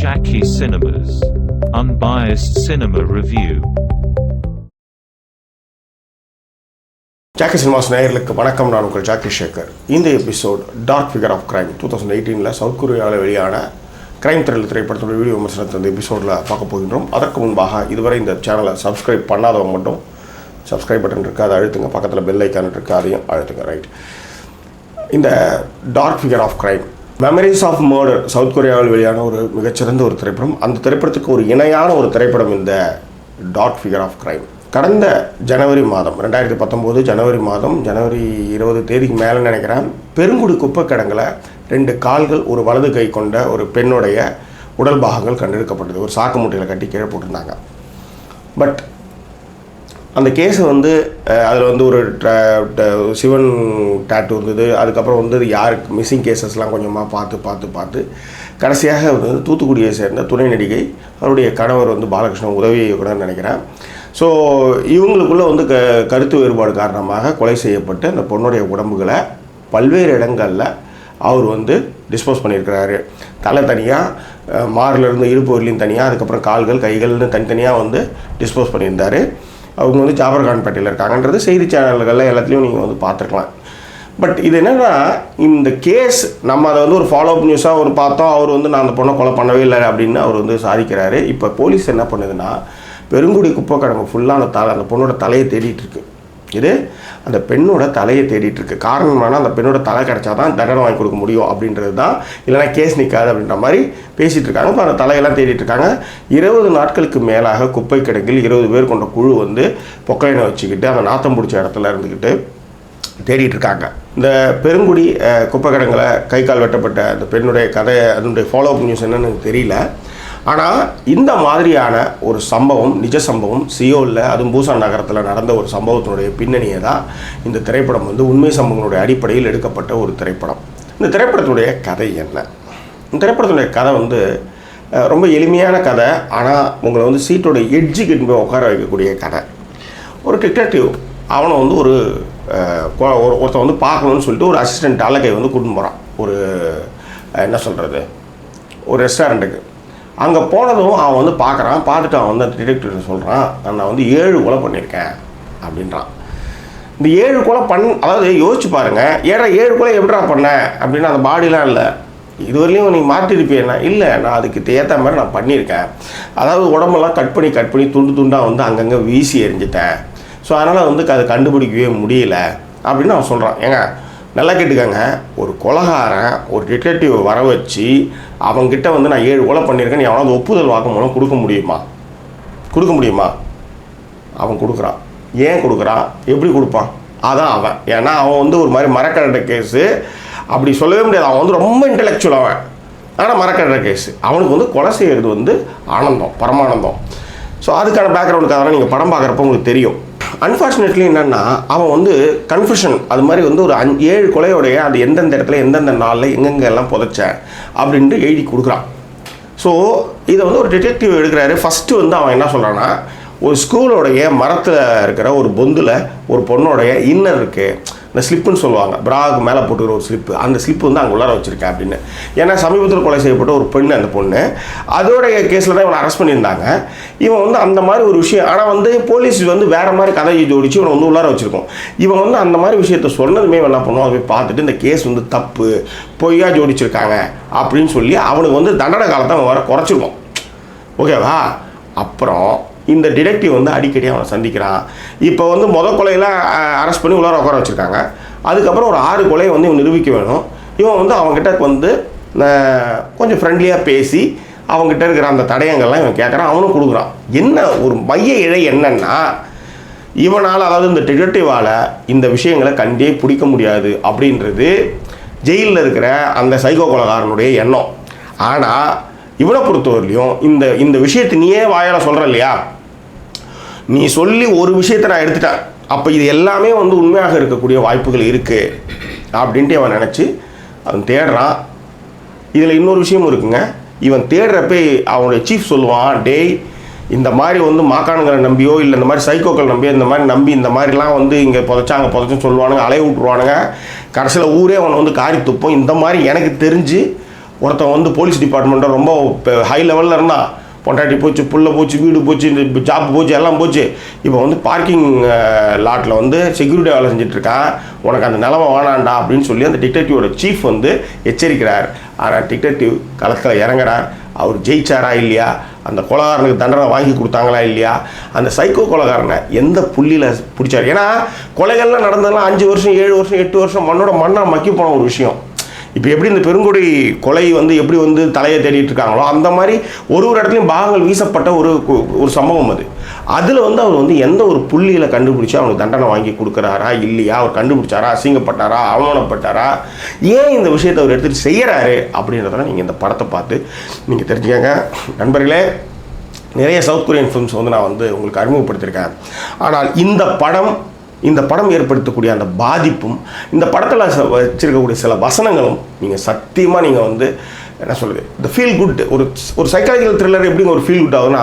Jackie Cinemas. Unbiased cinema review. Jackie cinemas நேயர்களுக்கு வணக்கம். நான் உங்கள் ஜாக்கி சேகர். இந்த episode dark figure of crime 2018 south கொரியாவில் வெளியான கிரைம் த்ரில்லர் திரைப்படத்தோட வீடியோ விமர்சனத்தை இந்த எபிசோடில் பார்க்க போகின்றோம். அதற்கு முன்பாக இதுவரை இந்த சேனலை சப்ஸ்கிரைப் பண்ணாதவங்க மட்டும் சப்ஸ்கிரைப் பட்டன் இருக்குது, அதை அழுத்துங்க. பக்கத்தில் பெல் ஐக்கான் இருக்குது, அதையும் அழுத்துங்க. ரைட், இந்த dark figure of crime memories of murder south கொரியாவில் வெளியான ஒரு மிகச்சிறந்த ஒரு திரைப்படம். அந்த திரைப்படத்துக்கு ஒரு இணையான ஒரு திரைப்படம் இந்த டார்க் ஃபிகர் ஆஃப் கிரைம். கடந்த ஜனவரி மாதம் 2019 ஜனவரி மாதம் ஜனவரி 20 தேதிக்கு மேலே நினைக்கிறேன், பெருங்குடி குப்பை கிடங்கில் 2 கால்கள் ஒரு வலது கை கொண்ட ஒரு பெண்ணுடைய உடல் பாகங்கள் கண்டெடுக்கப்பட்டது. ஒரு சாக்கு மூட்டையில் கட்டி கீழே போட்டிருந்தாங்க. பட் அந்த கேஸு அதில் ஒரு சிவன் டேட்டு இருந்தது. அதுக்கப்புறம் அது யாருக்கு மிஸ்ஸிங் கேசஸ்லாம் கொஞ்சமாக பார்த்து கடைசியாக தூத்துக்குடியை சேர்ந்த துணை நடிகை அவருடைய கணவர் பாலகிருஷ்ணன் உதவி இயக்குனர் நினைக்கிறேன். ஸோ இவங்களுக்குள்ளே கருத்து வேறுபாடு காரணமாக கொலை செய்யப்பட்டு அந்த பொண்ணுடைய உடம்புகளை பல்வேறு இடங்களில் அவர் டிஸ்போஸ் பண்ணியிருக்கிறாரு. தலை தனியாக, மாரிலிருந்து இடுப்பு வரலையும் தனியாக, அதுக்கப்புறம் கால்கள் கைகள்னு தனித்தனியாக டிஸ்போஸ் பண்ணியிருந்தார். அவங்க ஜாபர்கான்பேட்டையில் இருக்காங்கன்றது செய்தி சேனல்களில் எல்லாத்துலேயும் நீங்கள் பார்த்துருக்கலாம். பட் இது என்னென்னா, இந்த கேஸ் நம்ம அதை ஒரு ஃபாலோஅப் நியூஸாக பார்த்தோம். அவர் நான் அந்த பொண்ணை கொலை பண்ணவே இல்லை அப்படின்னு அவர் சாதிக்கிறாரு. இப்போ போலீஸ் என்ன பண்ணுதுன்னா, பெருங்குடி குப்பை கிடங்கு ஃபுல்லாக அந்த பொண்ணோட தலையை தேடிட்டுருக்கு. இது அந்த பெண்ணோட தலையை தேடிட்டுருக்கு. காரணம் என்னன்னா, அந்த பெண்ணோட தலை கிடச்சா தான் தண்டனை வாங்கி கொடுக்க முடியும் அப்படின்றது தான், இல்லைனா கேஸ் நிற்காது அப்படின்ற மாதிரி பேசிகிட்டு இருக்காங்க. இப்போ அந்த தலையெல்லாம் தேடிட்டுருக்காங்க. 20 நாட்களுக்கு மேலாக குப்பை கிடங்கில் 20 பேர் கொண்ட குழு பொக்கலைனை வச்சுக்கிட்டு அந்த நாத்தம் பிடிச்ச இடத்துல இருந்துக்கிட்டு தேடிட்டுருக்காங்க. இந்த பெருங்குடி குப்பை கிடங்கில் கை கால் வெட்டப்பட்ட அந்த பெண்ணுடைய கதை, அதனுடைய ஃபாலோஅப் நியூஸ் என்னன்னு தெரியல. ஆனால் இந்த மாதிரியான ஒரு சம்பவம், நிஜ சம்பவம் சியோலில், அதுவும் பூசான் நகரத்தில் நடந்த ஒரு சம்பவத்தினுடைய பின்னணியை தான் இந்த திரைப்படம் உண்மை சம்பவங்களுடைய அடிப்படையில் எடுக்கப்பட்ட ஒரு திரைப்படம். இந்த திரைப்படத்துடைய கதை என்ன? இந்த திரைப்படத்துடைய கதை ரொம்ப எளிமையான கதை. ஆனால் உங்களை சீட்டோட எட்ஜுக்கு போய் உட்கார வைக்கக்கூடிய கதை. ஒரு டிடெக்டிவ் அவனை ஒருத்தன் பார்க்கணுன்னு சொல்லிட்டு ஒரு அசிஸ்டண்ட் அழகை கூட்டின்னு போகிறான். ஒரு என்ன சொல்கிறது, ஒரு ரெஸ்டாரண்ட்டுக்கு. அங்கே போனதும் அவன் பார்க்குறான். பார்த்துட்டு அவன் அந்த டிடெக்டிவ் சொல்கிறான், நான் 7 கொலை பண்ணியிருக்கேன் அப்படின்றான். இந்த 7 கொலை அதாவது யோசிச்சு பாருங்கள், 7 கொலை எப்படா பண்ணேன் அப்படின்னா, அந்த பாடிலாம் இல்லை, இதுவரையிலையும் நீங்கள் மாற்றிருப்பேன்னா, இல்லை நான் அதுக்கு ஏற்ற மாதிரி நான் பண்ணியிருக்கேன். அதாவது உடம்பெல்லாம் கட் பண்ணி துண்டு துண்டாக அங்கங்கே வீசி எறிஞ்சிட்டேன். ஸோ அதனால் அதை கண்டுபிடிக்கவே முடியல அப்படின்னு அவன் சொல்கிறான். ஏங்க நல்லா கேட்டுக்கங்க, ஒரு கொலைகாரன் ஒரு டிடெக்டிவ் வர வச்சு அவங்ககிட்ட நான் 7 கொலை பண்ணியிருக்கேன், நீ அவனாவது ஒப்புதல் வாக்குமூலம் கொடுக்க முடியுமா? அவன் கொடுக்குறான். ஏன் கொடுக்குறான்? எப்படி கொடுப்பான்? அதான் அவன். ஏன்னா அவன் ஒரு மாதிரி மரக்கரண்ட கேஸு, அப்படி சொல்லவே முடியாது. அவன் ரொம்ப இன்டெலெக்சுவல் அவன். ஆனால் மரக்கரண்ட கேஸு. அவனுக்கு கொலை செய்கிறது ஆனந்தம், பரமானந்தம். ஸோ அதுக்கான பேக்ரவுண்டுக்கு அதெல்லாம் நீங்கள் படம் பார்க்குறப்ப உங்களுக்கு தெரியும். அன்ஃபார்ச்சுனேட்லி என்னென்னா, அவன் கன்ஃபெஷன் அது மாதிரி ஒரு 7 கொலையோடைய அது எந்தெந்த இடத்துல எந்தெந்த நாளில் எங்கெங்கெல்லாம் புதைச்சேன் அப்படின்ட்டு எழுதி கொடுக்குறான். ஸோ இதை ஒரு டிடெக்டிவ் எடுக்கிறாரு. ஃபஸ்ட்டு அவன் என்ன சொல்கிறான்னா, ஒரு ஸ்கூலோடைய மரத்தில் இருக்கிற ஒரு பொந்தில் ஒரு பொண்ணோடைய இன்னர் இருக்குது, இந்த ஸ்லிப்புன்னு சொல்லுவாங்க, பிராக்கு மேலே போட்டுக்கிற ஒரு ஸ்லிப்பு, அந்த ஸ்லிப்பு அங்கே உள்ளார வச்சுருக்கேன் அப்படின்னு. ஏன்னா சமீபத்தில் கொலை செய்யப்பட்ட ஒரு பெண், அந்த பொண்ணு அதோடைய கேஸில் தான் இவனை அரெஸ்ட் பண்ணியிருந்தாங்க. இவன் அந்த மாதிரி ஒரு விஷயம், ஆனால் போலீஸ் வேறு மாதிரி கதையை ஜோடிச்சு இவனை உள்ளார வச்சுருக்கோம். இவன் அந்த மாதிரி விஷயத்த சொன்னதுமே என்ன பண்ணுவோம், அதை போய் பார்த்துட்டு இந்த கேஸ் தப்பு, பொய்யா ஜோடிச்சிருக்காங்க அப்படின்னு சொல்லி அவனுக்கு தண்டனை காலத்தை அவன் வர குறைச்சிருக்கோம். ஓகேவா? அப்புறம் இந்த டிடெக்டிவ் அடிக்கடி அவனை சந்திக்கிறான். இப்போ மொதல் கொலையெல்லாம் அரெஸ்ட் பண்ணி உள்ளார உட்கார வச்சுருக்காங்க. அதுக்கப்புறம் ஒரு 6 கொலையை இவன் நிரூபிக்க வேணும். இவன் அவங்ககிட்ட கொஞ்சம் ஃப்ரெண்ட்லியாக பேசி அவங்ககிட்ட இருக்கிற அந்த தடயங்கள்லாம் இவன் கேட்குறான், அவனும் கொடுக்குறான். என்ன ஒரு மைய இழை என்னன்னா, இவனால், அதாவது இந்த டிடெக்டிவால் இந்த விஷயங்களை கண்டே பிடிக்க முடியாது அப்படின்றது ஜெயிலில் இருக்கிற அந்த சைக்கோ கொலைகாரனுடைய எண்ணம். ஆனால் இவனை பொறுத்தவரையிலையும் இந்த விஷயத்தை நீயே வாயால் சொல்கிற இல்லையா, நீ சொல்லி ஒரு விஷயத்தை நான் எடுத்துட்டேன், அப்போ இது எல்லாமே உண்மையாக இருக்கக்கூடிய வாய்ப்புகள் இருக்குது அப்படின்ட்டு அவன் நினச்சி அவன் தேடுறான். இதில் இன்னொரு விஷயமும் இருக்குங்க. இவன் தேடுறப்ப அவனுடைய சீஃப் சொல்லுவான், டேய் இந்த மாதிரி மாக்கானுங்களை நம்பியோ இல்லை இந்த மாதிரி சைக்கோக்கள் நம்பியோ இந்த மாதிரி நம்பி இந்த மாதிரிலாம் இங்கே புதைச்சுன்னு சொல்லுவானுங்க, அலைய விட்ருவானுங்க, கடைசியில் ஊரே அவனை காரி துப்போம். இந்த மாதிரி எனக்கு தெரிஞ்சு ஒருத்தன் வந்து போலீஸ் டிபார்ட்மெண்ட்டை ரொம்ப ஹை லெவலில் இருந்தான், பொண்டாட்டி போச்சு, புள்ள போச்சு, வீடு போச்சு, இந்த ஜாப் போச்சு, எல்லாம் போச்சு. இப்போ வந்து பார்க்கிங் லாட்டில் வந்து செக்யூரிட்டி வேலை செஞ்சிட்ருக்கான், உனக்கு அந்த நிலமை வேணாண்டா அப்படின்னு சொல்லி அந்த டிடெக்டிவோட சீஃப் வந்து எச்சரிக்கிறார். ஆனால் டிடெக்டிவ் களத்தில் இறங்குறார். அவர் ஜெயிச்சாரா இல்லையா, அந்த கொலைகாரனுக்கு தண்டனை வாங்கி கொடுத்தாங்களா இல்லையா, அந்த சைக்கோ கொலைகாரனை எந்த புள்ளியில் பிடிச்சார். ஏன்னா கொலைகள்லாம் நடந்ததெல்லாம் 5 வருஷம் 7 வருஷம் 8 வருஷம் மண்ணாக மக்கி போன ஒரு விஷயம். இப்போ எப்படி இந்த பெருங்குடி கொலை வந்து எப்படி வந்து தலையை தேடிட்டு இருக்காங்களோ அந்த மாதிரி ஒரு இடத்துலையும் பாகங்கள் வீசப்பட்ட ஒரு சம்பவம் அது. அதில் வந்து அவர் வந்து எந்த ஒரு புள்ளியில் கண்டுபிடிச்சி அவனுக்கு தண்டனை வாங்கி கொடுக்குறாரா இல்லையா, அவர் கண்டுபிடிச்சாரா, அசிங்கப்பட்டாரா, அவமானப்பட்டாரா, ஏன் இந்த விஷயத்தை அவர் எடுத்துகிட்டு செய்கிறாரு அப்படின்றதெல்லாம் நீங்கள் இந்த படத்தை பார்த்து நீங்கள் தெரிஞ்சுக்கங்க நண்பர்களே. நிறைய சவுத் கொரியன் ஃபிலிம்ஸ் வந்து நான் வந்து உங்களுக்கு அறிமுகப்படுத்தியிருக்கேன். ஆனால் இந்த படம் ஏற்படுத்தக்கூடிய அந்த பாதிப்பும், இந்த படத்தில் வச்சிருக்கக்கூடிய சில வசனங்களும் நீங்கள் சத்தியமாக நீங்கள் வந்து என்ன சொல்கிறது, இந்த ஃபீல் குட் ஒரு சைக்காலஜிக்கல் த்ரில்லர் எப்படிங்க ஒரு ஃபீல் குட் ஆகுதுன்னா,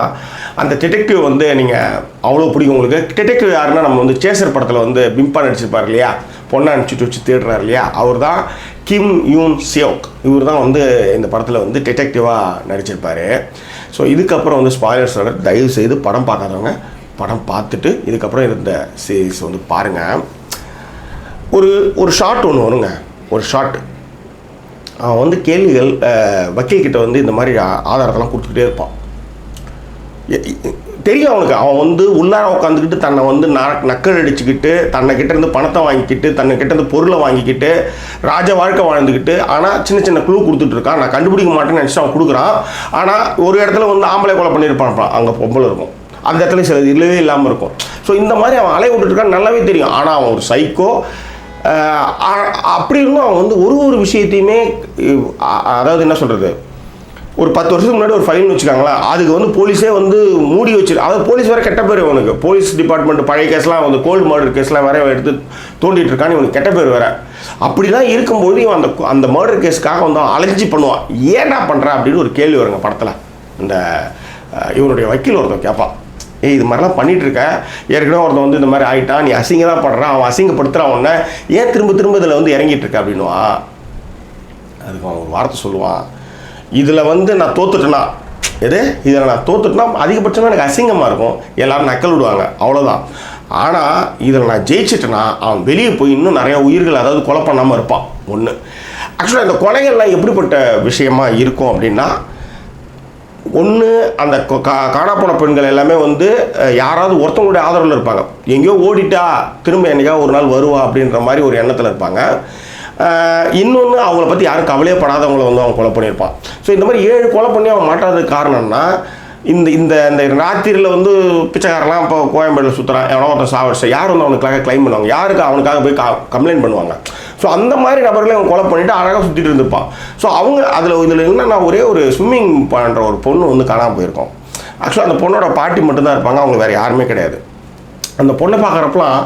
அந்த டிடெக்டிவ் வந்து நீங்கள் அவ்வளோ பிடிக்கும் உங்களுக்கு. டிடெக்டிவ் யாருன்னா நம்ம வந்து சேசர் படத்தில் வந்து பிம்பா நடிச்சிருப்பார் இல்லையா, பொண்ணை அனுப்பிச்சிட்டு வச்சு தேடுறாரு இல்லையா, அவர் தான் கிம் யூன் சியோக். இவர் தான் வந்து இந்த படத்தில் வந்து டிடெக்டிவாக நடிச்சிருப்பார். ஸோ இதுக்கப்புறம் வந்து ஸ்பாய்லர்ஸ் தயவு செய்து படம் பார்க்காதவங்க படம் பார்த்துட்டு இதுக்கப்புறம் இருந்த சீரீஸ் வந்து பாருங்கள். ஒரு ஷார்ட் ஒன்று வருங்க, ஒரு ஷார்ட் அவன் வந்து கேள்விகள் வக்கீல்கிட்ட வந்து இந்த மாதிரி ஆதாரத்தெல்லாம் கொடுத்துக்கிட்டே இருப்பான். தெரியும் அவனுக்கு, அவன் வந்து உள்ளார உட்காந்துக்கிட்டு தன்னை வந்து நக்கல் அடிச்சுக்கிட்டு தன்னைக்கிட்ட இருந்து பணத்தை வாங்கிக்கிட்டு தன்னைக்கிட்ட இருந்து பொருளை வாங்கிக்கிட்டு ராஜ வாழ்க்கை வாழ்ந்துக்கிட்டு, ஆனால் சின்ன க்ளூ கொடுத்துட்டு இருக்கான். நான் கண்டுபிடிக்க மாட்டேன்னு நினச்சி அவன் கொடுக்குறான். ஆனால் ஒரு இடத்துல வந்து ஆம்பளை கொலை பண்ணியிருப்பான், அங்கே பொம்பளை இருக்கும், அந்த இடத்துல சில இல்லவே இல்லாமல் இருக்கும். ஸோ இந்த மாதிரி அவன் அலைய விட்டுருக்கான்னு நல்லாவே தெரியும். ஆனால் அவன் ஒரு சைக்கோ. அப்படி இருந்தும் அவன் வந்து ஒரு விஷயத்தையுமே, அதாவது என்ன சொல்கிறது, ஒரு 10 வருஷத்துக்கு முன்னாடி ஒரு ஃபைல்னு வச்சுக்காங்களா, அதுக்கு வந்து போலீஸே வந்து மூடி வச்சிருக்கு. அதாவது போலீஸ் வேறு கெட்ட பேர் இவனுக்கு, போலீஸ் டிபார்ட்மெண்ட் பழைய கேஸ்லாம் வந்து கோல்டு மர்டர் கேஸ்லாம் வேற எடுத்து தோண்டிட்டு இருக்கான்னு இவனுக்கு கெட்ட பேர் வேறு. அப்படிலாம் இருக்கும்போது இவன் அந்த மர்டர் கேஸுக்காக வந்து அலைஞ்சி பண்ணுவான். ஏன்னா பண்ணுறான் அப்படின்னு ஒரு கேள்வி வருங்க படத்தில். இந்த இவனுடைய வக்கீல் ஒருத்தன் கேட்பான், இது மாதிரிலாம் பண்ணிகிட்டு இருக்க, ஏற்கனவே ஒருத்தன் வந்து இந்த மாதிரி ஆகிட்டான், நீ அசிங்க தான் படுறான், அவன் அசிங்கப்படுத்துகிறான், உடனே ஏன் திரும்ப இதில் வந்து இறங்கிட்டு இருக்க அப்படின்னுவான். அதுக்கு அவன் ஒரு வார்த்தை சொல்லுவான், இதில் வந்து நான் தோத்துட்டேன்னா, இதில் நான் தோத்துட்டேன்னா அதிகபட்சமாக எனக்கு அசிங்கமாக இருக்கும், எல்லோரும் நக்கல் விடுவாங்க, அவ்வளோதான். ஆனால் இதில் நான் ஜெயிச்சிட்டேன்னா அவன் வெளியே போய் இன்னும் நிறையா உயிர்கள், அதாவது கொலை பண்ணாமல் இருப்பான். ஒன்று ஆக்சுவலாக இந்த கொலைகள்லாம் எப்படிப்பட்ட விஷயமா இருக்கும் அப்படின்னா, ஒன்று அந்த காணாப்போன பெண்கள் எல்லாமே வந்து யாராவது ஒருத்தவங்களுடைய ஆதரவில் இருப்பாங்க. எங்கேயோ ஓடிட்டா திரும்ப என்னைக்கா ஒரு நாள் வருவா அப்படின்ற மாதிரி ஒரு எண்ணத்தில் இருப்பாங்க. இன்னொன்று அவங்கள பற்றி யாரும் கவலையே படாதவங்களை வந்து அவன் கொலை பண்ணியிருப்பான். ஸோ இந்த மாதிரி 7 கொலை பண்ணி அவன் மாட்டாததுக்கு காரணம்னா, இந்த இந்த ராத்திரியில் வந்து பிச்சைக்காரெல்லாம் இப்போ கோயம்பேடில் சுற்றுறான், எவனோ ஒருத்தன் சாவடிச்சா யார் வந்து அவனுக்காக கிளைம் பண்ணுவாங்க, யாருக்கு அவனுக்காக போய் கம்ப்ளைண்ட் பண்ணுவாங்க. ஸோ அந்த மாதிரி நபர்களை அவன் கொலை பண்ணிவிட்டு அழகாக சுற்றிட்டு இருந்துப்பான். ஸோ அவங்க இதில் என்னன்னா, ஒரே ஒரு ஸ்விம்மிங் பண்ணுற ஒரு பொண்ணு வந்து காணாமல் போயிருக்கோம். ஆக்சுவலாக அந்த பொண்ணோட பாட்டி மட்டும்தான் இருப்பாங்க, அவங்க வேறு யாருமே கிடையாது. அந்த பொண்ணை பார்க்குறப்பலாம்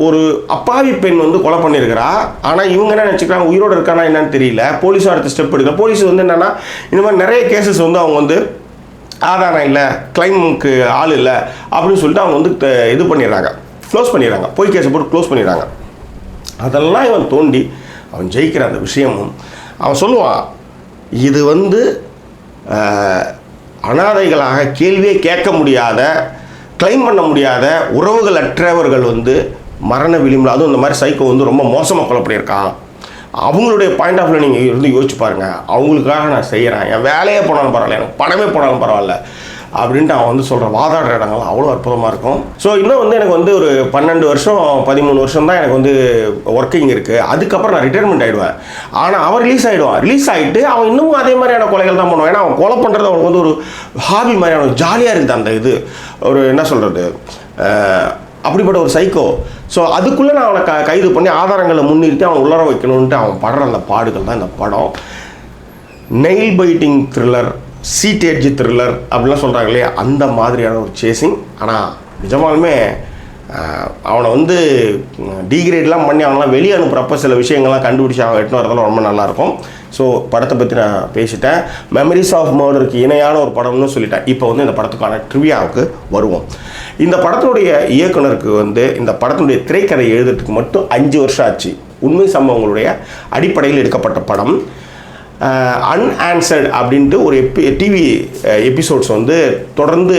ஒரு அப்பாவி பெண் வந்து கொலை பண்ணியிருக்கிறா. ஆனால் இவங்க என்ன நினச்சிக்கிறாங்க, உயிரோடு இருக்கானா என்னன்னு தெரியல. போலீஸும் அடுத்த ஸ்டெப் எடுக்கல. போலீஸ் வந்து என்னென்னா, இந்த மாதிரி நிறைய கேசஸ் வந்து அவங்க வந்து ஆதாரம் இல்லை, கிளைமுக்கு ஆள் இல்லை அப்படின்னு சொல்லிட்டு அவங்க வந்து இது பண்ணிடுறாங்க, க்ளோஸ் பண்ணிடுறாங்க, போய் கேஸை போட்டு க்ளோஸ் பண்ணிடுறாங்க. அதெல்லாம் இவன் தோண்டி அவன் ஜெயிக்கிற அந்த விஷயமும் அவன் சொல்லுவான், இது வந்து அனாதைகளாக கேள்வியே கேட்க முடியாத, கிளைம் பண்ண முடியாத உறவுகள் அற்றவர்கள் வந்து மரண விளிம்பில், அதுவும் இந்த மாதிரி சைக்கோ வந்து ரொம்ப மோசமாக கொலை பண்ணியிருக்கான். அவங்களுடைய பாயிண்ட் ஆஃப் வியூ நீங்கள் இருந்து யோசிச்சு பாருங்கள். அவங்களுக்காக நான் செய்கிறேன், என் வேலையே போனாலும் பரவாயில்ல, எனக்கு பணமே போனாலும் பரவாயில்ல அப்படின்ட்டு அவன் வந்து சொல்கிற வாதாடுற இடங்கள் அவ்வளோ அற்புதமாக இருக்கும். ஸோ இன்னும் வந்து எனக்கு வந்து ஒரு 12 வருஷம் 13 வருஷம் தான் எனக்கு வந்து ஒர்க்கிங் இருக்குது. அதுக்கப்புறம் நான் ரிட்டையர்மெண்ட் ஆகிடுவேன். ஆனால் அவன் ரிலீஸ் ஆகிட்டு அவன் இன்னமும் அதே மாதிரியான கொலைகள் தான் பண்ணுவான். ஏன்னா அவன் கொலை பண்ணுறது அவனுக்கு வந்து ஒரு ஹாபி மாதிரி, அவனுக்கு ஜாலியாக இருக்குது அந்த இது, ஒரு என்ன சொல்கிறது, அப்படிப்பட்ட ஒரு சைக்கோ. ஸோ அதுக்குள்ளே நான் அவனை கைது பண்ணி ஆதாரங்களை முன்னிறுத்தி அவன் உள்ளர வைக்கணுன்ட்டு அவன் படுற அந்த பாடுகள் தான் இந்த படம். Nail biting thriller, seat edge thriller அப்படிலாம் சொல்கிறாங்க இல்லையா, அந்த மாதிரியான ஒரு சேசிங். ஆனால் நிஜமாலுமே அவனை வந்து டீக்ரேட்லாம் பண்ணி அவங்களாம் வெளியே அனுப்புகிறப்ப சில விஷயங்கள்லாம் கண்டுபிடிச்சி அவன் எட்டுன்னு வரதெல்லாம் ரொம்ப நல்லாயிருக்கும். ஸோ படத்தை பற்றி நான் பேசிட்டேன். மெமரிஸ் ஆஃப் மர்டருக்கு இணையான ஒரு படம்னு சொல்லிட்டேன். இப்போ வந்து இந்த படத்துக்கான ட்ரிவியாவுக்கு வருவோம். இந்த படத்தினுடைய இயக்குனருக்கு வந்து இந்த படத்தினுடைய திரைக்கதை எழுதுறதுக்கு மட்டும் 5 வருஷம் ஆச்சு. உண்மை சம்பவங்களுடைய அடிப்படையில் எடுக்கப்பட்ட படம். அன்ஆன்சர்டு அப்படின்ட்டு ஒரு டிவி எபிசோட்ஸ் வந்து தொடர்ந்து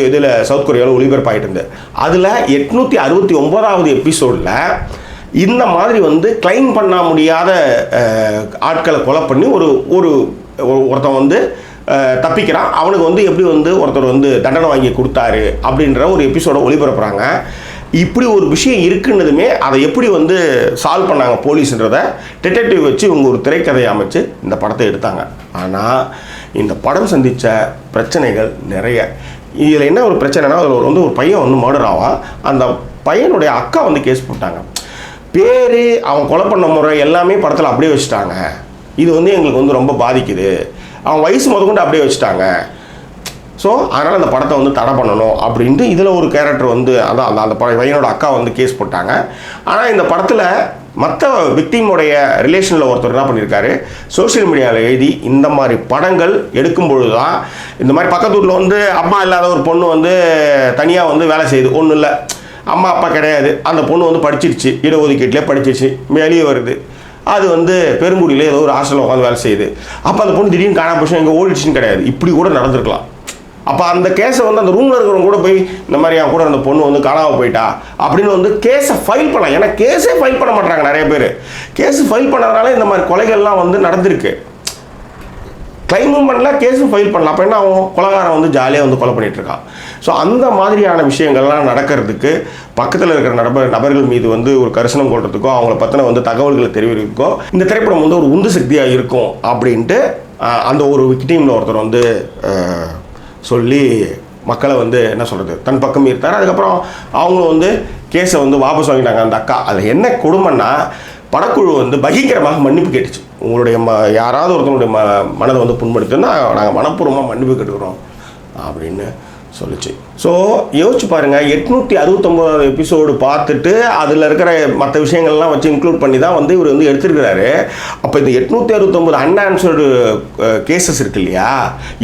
இதில் சவுத் கொரியாவில் ஒளிபரப்பாகிட்டு இருந்தது. அதில் 869வது எபிசோடில் இந்த மாதிரி வந்து கிளைம் பண்ண முடியாத ஆட்களை கொலை பண்ணி ஒருத்தன் வந்து தப்பிக்கிறான். அவனுக்கு வந்து எப்படி வந்து ஒருத்தர் வந்து தண்டனை வாங்கி கொடுத்தாரு அப்படின்ற ஒரு எபிசோடை ஒளிபரப்புகிறாங்க. இப்படி ஒரு விஷயம் இருக்குன்னதுமே அதை எப்படி வந்து சால்வ் பண்ணாங்க போலீஸ்ன்றதை டிடெக்டிவ் வச்சு இவங்க ஒரு திரைக்கதையை அமைச்சு இந்த படத்தை எடுத்தாங்க. ஆனால் இந்த படம் சந்தித்த பிரச்சனைகள் நிறைய. இதில் என்ன ஒரு பிரச்சனைனா, அதில் வந்து ஒரு பையன் வந்து மர்டர் ஆவான். அந்த பையனுடைய அக்கா வந்து கேஸ் போட்டாங்க. பேர், அவன் கொலை பண்ண முறை எல்லாமே படத்தில் அப்படியே வச்சுட்டாங்க. இது வந்து எங்களுக்கு வந்து ரொம்ப பாதிக்குது. அவன் வயசு முதற்கொண்டு அப்படியே வச்சுட்டாங்க. ஸோ அதனால் அந்த படத்தை வந்து தடை பண்ணணும் அப்படின்ட்டு இதில் ஒரு கேரக்டர் வந்து அந்த பையனோட அக்கா வந்து கேஸ் போட்டாங்க. ஆனால் இந்த படத்தில் மற்ற விக்டிமுடைய ரிலேஷனில் ஒருத்தர் என்ன பண்ணியிருக்காரு, சோஷியல் மீடியாவில் எழுதி இந்த மாதிரி படங்கள் எடுக்கும் பொழுது தான் இந்த மாதிரி பக்கத்து வீட்டில் வந்து அம்மா இல்லாத ஒரு பொண்ணு வந்து தனியாக வந்து வேலை செய்யுது. ஒன்றும் இல்லை, அம்மா அப்பா கிடையாது, அந்த பொண்ணு வந்து படிச்சிருச்சு, இடஒதுக்கீட்டிலே படிச்சிருச்சு, வெளியே வருது. அது வந்து பெருங்குடியில் ஏதோ ஒரு ஹாஸ்டலில் உட்காந்து வேலை செய்யுது. அப்போ அந்த பொண்ணு திடீர்னு காணாம போச்சு, எங்கே ஓடிடுச்சுன்னு கிடையாது, இப்படி கூட நடந்திருக்கலாம். அப்போ அந்த கேஸை வந்து அந்த ரூமில் இருக்கிறவங்க கூட போய் இந்த மாதிரி அவன் கூட அந்த பொண்ணு வந்து காணாமல் போயிட்டா அப்படின்னு வந்து கேஸை ஃபைல் பண்ணலாம். ஏன்னா கேஸே ஃபைல் பண்ண மாட்டாங்க நிறைய பேர். கேஸு ஃபைல் பண்ணதுனால இந்த மாதிரி கொலைகள்லாம் வந்து நடந்திருக்கு. கிளைமும் பண்ணல, கேஸும் ஃபைல் பண்ணலாம். அப்போ என்ன அவன் கொலைகாரன் வந்து ஜாலியாக வந்து கொலை பண்ணிகிட்டு இருக்கான். ஸோ அந்த மாதிரியான விஷயங்கள்லாம் நடக்கிறதுக்கு பக்கத்தில் இருக்கிற நபர்கள் மீது வந்து ஒரு கரிசனம் கொள்றதுக்கோ அவங்கள பற்றின வந்து தகவல்களை தெரிவிக்கிறதுக்கோ இந்த திரைப்படம் வந்து ஒரு உந்து சக்தியாக இருக்கும் அப்படின்ட்டு அந்த ஒரு விக்டீமில் ஒருத்தர் வந்து சொல்லி மக்களை வந்து என்ன சொல்கிறது தன் பக்கம் ஈர்த்தார். அதுக்கப்புறம் அவங்களும் வந்து கேஸை வந்து வாபஸ் வாங்கிட்டாங்க அந்த அக்கா. அதில் என்ன கொடுமைன்னா, படக்குழு வந்து பகிரங்கமாக மன்னிப்பு கேட்டுச்சு. உங்களுடைய யாராவது ஒருத்தவங்களுடைய மனதை வந்து புண்படுத்துன்னா நாங்கள் மனப்பூர்வமாக மன்னிப்பு கேட்டுக்கிறோம் அப்படின்னு சொல்லிச்சு. ஸோ யோசிச்சு பாருங்கள், 869 எபிசோடு பார்த்துட்டு அதில் இருக்கிற மற்ற விஷயங்கள்லாம் வச்சு இன்க்ளூட் பண்ணி தான் வந்து இவர் வந்து எடுத்துருக்கிறாரு. அப்போ இந்த 869 அன்ஆன்சர்டு கேசஸ் இருக்கு இல்லையா,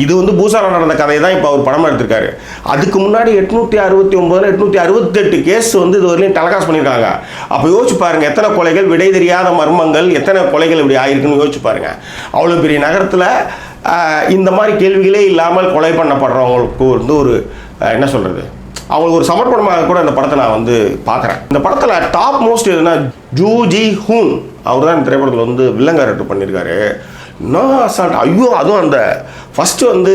இது வந்து பூசாரா நடந்த கதையை தான் இப்போ அவர் படமாக எடுத்திருக்காரு. அதுக்கு முன்னாடி 869 868 கேஸ் வந்து இது வரையிலும் டெலகாஸ்ட் பண்ணியிருக்காங்க. அப்போ யோசிச்சு பாருங்கள், எத்தனை கொலைகள், விடை தெரியாத மர்மங்கள், எத்தனை கொலைகள் இப்படி ஆயிருக்குன்னு யோசிச்சு பாருங்கள். அவ்வளோ பெரிய நகரத்தில் இந்த மாதிரி கேள்விகளே இல்லாமல் கொலை பண்ணப்படுறவங்களுக்கு வந்து ஒரு என்ன சொல்கிறது, அவங்களுக்கு ஒரு சமர்ப்பணமாக கூட இந்த படத்தை நான் வந்து பார்க்குறேன். இந்த படத்தில் டாப் மோஸ்ட் எதுனா ஜூ ஜி ஹூன், அவர் தான் இந்த திரைப்படத்தில் வந்து வில்லன் கேரக்டர் பண்ணியிருக்காரு. நான் அசால்ட், ஐயோ, அதுவும் அந்த ஃபஸ்ட்டு வந்து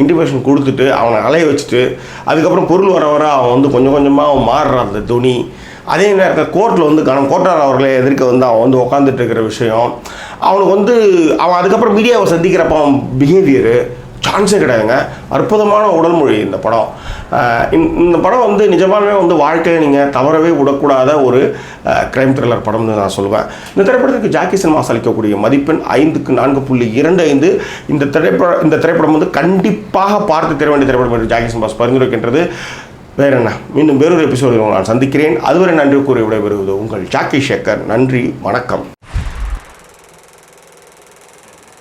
இன்டிமேஷன் கொடுத்துட்டு அவனை அலைய வச்சுட்டு அதுக்கப்புறம் பொருள் வர அவன் வந்து கொஞ்சம் கொஞ்சமாக அவன் மாறுறான் அந்த துணி. அதே நேரத்தில் கோர்ட்டில் வந்து கோட்டார் அவர்களை எதிர்க்க வந்து அவன் வந்து உட்காந்துட்டு இருக்கிற விஷயம், அவனுக்கு வந்து அவன் அதுக்கப்புறம் மீடியாவை சந்திக்கிறப்ப அவன் பிஹேவியரு சான்ஸே கிடையாதுங்க. அற்புதமான உடல் மொழி இந்த படம். இந்த படம் வந்து நிஜமாகவே வந்து வாழ்க்கையை நீங்கள் தவறவே விடக்கூடாத ஒரு கிரைம் த்ரில்லர் படம்னு நான் சொல்லுவேன். இந்த திரைப்படத்துக்கு ஜாக்கி சினிமாஸ் அளிக்கக்கூடிய மதிப்பெண் 5க்கு 4.25. இந்த திரைப்படம் வந்து கண்டிப்பாக பார்த்து தர வேண்டிய திரைப்படம் என்று ஜாக்கி சினிமாஸ் பரிந்துரைக்கின்றது. வேற என்ன, மீண்டும் வேறொரு எபிசோடில் நான் சந்திக்கிறேன். அதுவரை நன்றி கூறி விடைபெறுவது உங்கள் ஜாக்கி சேகர். நன்றி, வணக்கம்.